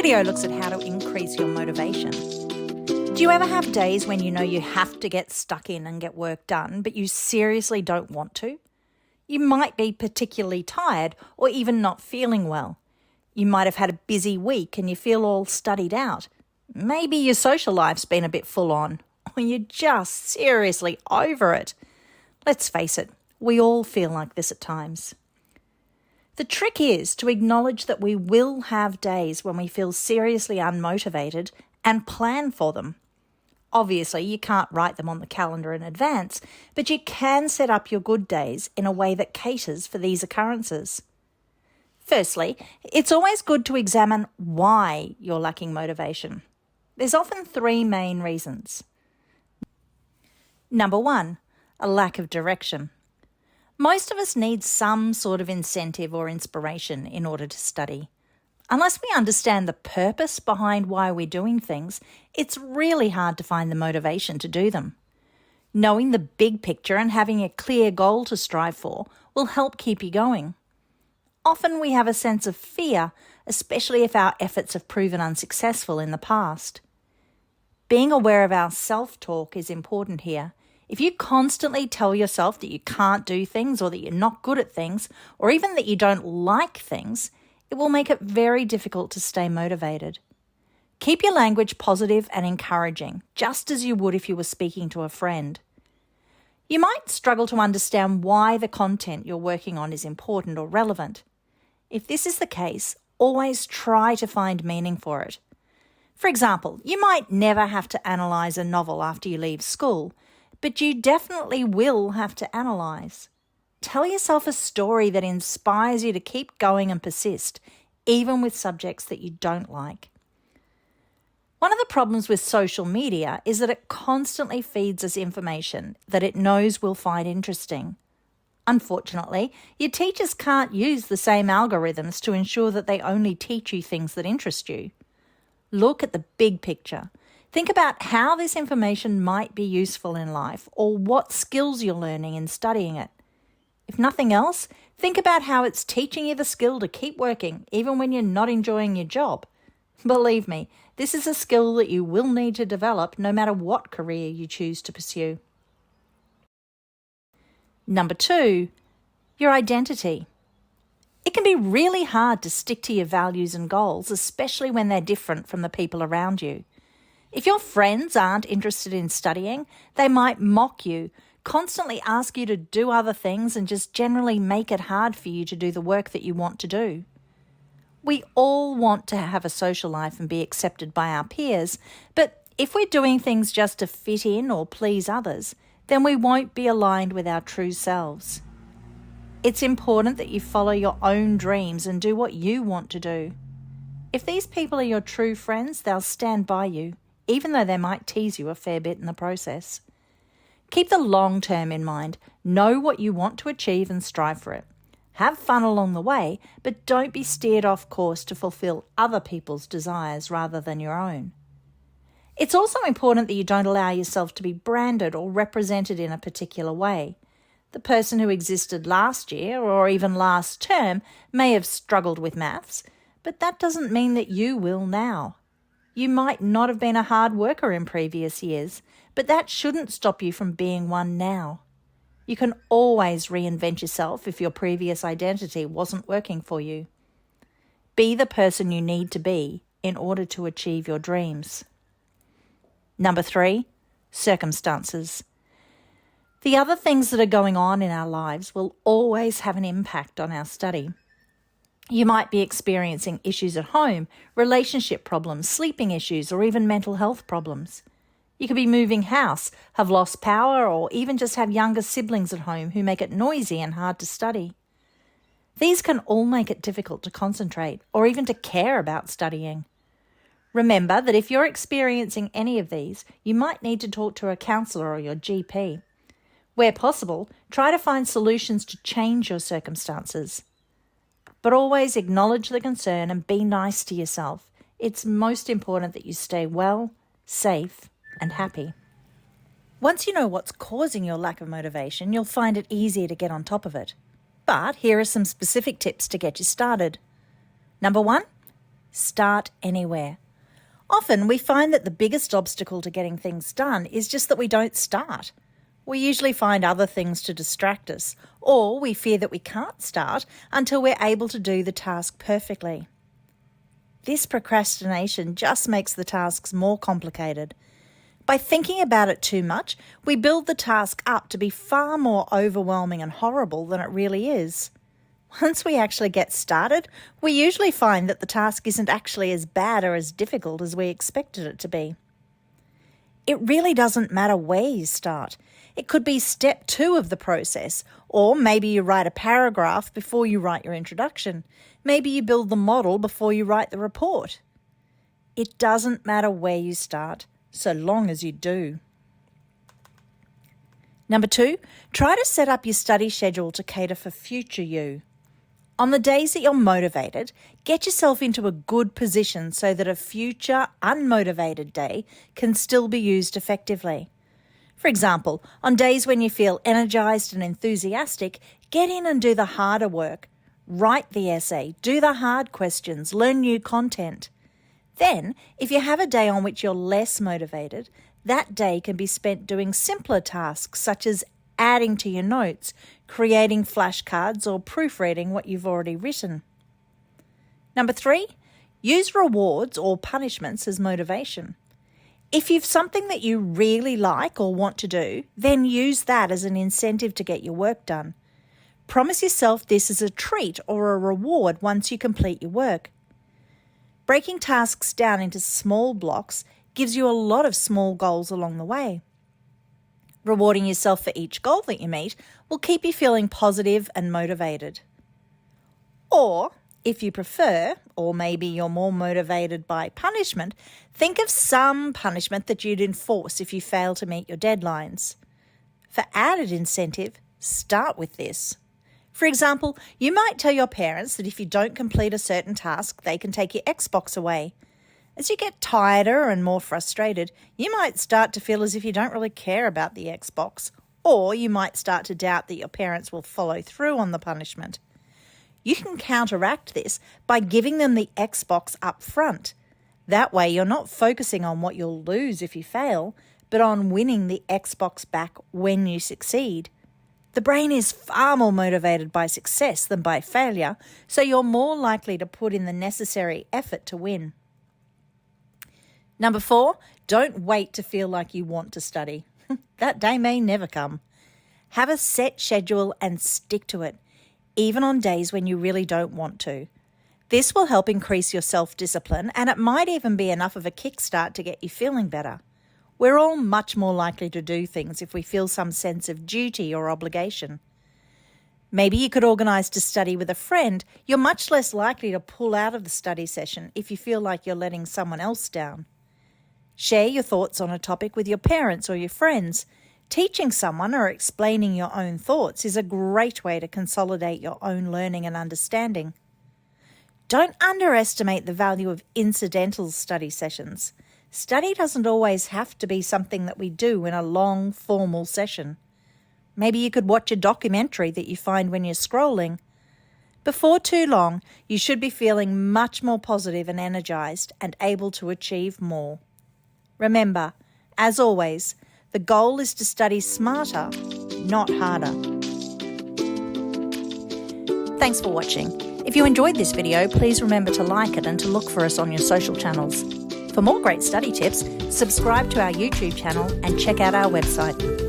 video looks at how to increase your motivation. Do you ever have days when you know you have to get stuck in and get work done, but you seriously don't want to? You might be particularly tired or even not feeling well. You might have had a busy week and you feel all studied out. Maybe your social life's been a bit full on, or you're just seriously over it. Let's face it, we all feel like this at times. The trick is to acknowledge that we will have days when we feel seriously unmotivated and plan for them. Obviously, you can't write them on the calendar in advance, but you can set up your good days in a way that caters for these occurrences. Firstly, it's always good to examine why you're lacking motivation. There's often three main reasons. Number one, a lack of direction. Most of us need some sort of incentive or inspiration in order to study. Unless we understand the purpose behind why we're doing things, it's really hard to find the motivation to do them. Knowing the big picture and having a clear goal to strive for will help keep you going. Often we have a sense of fear, especially if our efforts have proven unsuccessful in the past. Being aware of our self-talk is important here. If you constantly tell yourself that you can't do things or that you're not good at things, or even that you don't like things, it will make it very difficult to stay motivated. Keep your language positive and encouraging, just as you would if you were speaking to a friend. You might struggle to understand why the content you're working on is important or relevant. If this is the case, always try to find meaning for it. For example, you might never have to analyse a novel after you leave school, but you definitely will have to analyse. Tell yourself a story that inspires you to keep going and persist, even with subjects that you don't like. One of the problems with social media is that it constantly feeds us information that it knows we'll find interesting. Unfortunately, your teachers can't use the same algorithms to ensure that they only teach you things that interest you. Look at the big picture. Think about how this information might be useful in life or what skills you're learning in studying it. If nothing else, think about how it's teaching you the skill to keep working even when you're not enjoying your job. Believe me, this is a skill that you will need to develop no matter what career you choose to pursue. Number two, your identity. It can be really hard to stick to your values and goals, especially when they're different from the people around you. If your friends aren't interested in studying, they might mock you, constantly ask you to do other things and just generally make it hard for you to do the work that you want to do. We all want to have a social life and be accepted by our peers, but if we're doing things just to fit in or please others, then we won't be aligned with our true selves. It's important that you follow your own dreams and do what you want to do. If these people are your true friends, they'll stand by you, even though they might tease you a fair bit in the process. Keep the long term in mind. Know what you want to achieve and strive for it. Have fun along the way, but don't be steered off course to fulfill other people's desires rather than your own. It's also important that you don't allow yourself to be branded or represented in a particular way. The person who existed last year or even last term may have struggled with maths, but that doesn't mean that you will now. You might not have been a hard worker in previous years, but that shouldn't stop you from being one now. You can always reinvent yourself if your previous identity wasn't working for you. Be the person you need to be in order to achieve your dreams. Number three, circumstances. The other things that are going on in our lives will always have an impact on our study. You might be experiencing issues at home, relationship problems, sleeping issues, or even mental health problems. You could be moving house, have lost power, or even just have younger siblings at home who make it noisy and hard to study. These can all make it difficult to concentrate or even to care about studying. Remember that if you're experiencing any of these, you might need to talk to a counsellor or your GP. Where possible, try to find solutions to change your circumstances. But always acknowledge the concern and be nice to yourself. It's most important that you stay well, safe, and happy. Once you know what's causing your lack of motivation, you'll find it easier to get on top of it. But here are some specific tips to get you started. Number one, Start anywhere. Often we find that the biggest obstacle to getting things done is just that we don't start. We usually find other things to distract us, or we fear that we can't start until we're able to do the task perfectly. This procrastination just makes the tasks more complicated. By thinking about it too much, we build the task up to be far more overwhelming and horrible than it really is. Once we actually get started, we usually find that the task isn't actually as bad or as difficult as we expected it to be. It really doesn't matter where you start. It could be step 2 of the process, or maybe you write a paragraph before you write your introduction. Maybe you build the model before you write the report. It doesn't matter where you start, so long as you do. Number 2, try to set up your study schedule to cater for future you. On the days that you're motivated, get yourself into a good position so that a future unmotivated day can still be used effectively. For example, on days when you feel energised and enthusiastic, get in and do the harder work. Write the essay, do the hard questions, learn new content. Then, if you have a day on which you're less motivated, that day can be spent doing simpler tasks such as adding to your notes, creating flashcards, or proofreading what you've already written. Number 3, use rewards or punishments as motivation. If you've something that you really like or want to do, then use that as an incentive to get your work done. Promise yourself this as a treat or a reward once you complete your work. Breaking tasks down into small blocks gives you a lot of small goals along the way. Rewarding yourself for each goal that you meet will keep you feeling positive and motivated. Or, if you prefer, or maybe you're more motivated by punishment, think of some punishment that you'd enforce if you fail to meet your deadlines. For added incentive, start with this. For example, you might tell your parents that if you don't complete a certain task, they can take your Xbox away. As you get tireder and more frustrated, you might start to feel as if you don't really care about the Xbox, or you might start to doubt that your parents will follow through on the punishment. You can counteract this by giving them the Xbox up front. That way you're not focusing on what you'll lose if you fail, but on winning the Xbox back when you succeed. The brain is far more motivated by success than by failure, so you're more likely to put in the necessary effort to win. Number 4, don't wait to feel like you want to study. That day may never come. Have a set schedule and stick to it, even on days when you really don't want to. This will help increase your self-discipline, and it might even be enough of a kickstart to get you feeling better. We're all much more likely to do things if we feel some sense of duty or obligation. Maybe you could organise to study with a friend. You're much less likely to pull out of the study session if you feel like you're letting someone else down. Share your thoughts on a topic with your parents or your friends. Teaching someone or explaining your own thoughts is a great way to consolidate your own learning and understanding. Don't underestimate the value of incidental study sessions. Study doesn't always have to be something that we do in a long, formal session. Maybe you could watch a documentary that you find when you're scrolling. Before too long, you should be feeling much more positive and energised and able to achieve more. Remember, as always, the goal is to study smarter, not harder. Thanks for watching. If you enjoyed this video, please remember to like it and to look for us on your social channels. For more great study tips, subscribe to our YouTube channel and check out our website.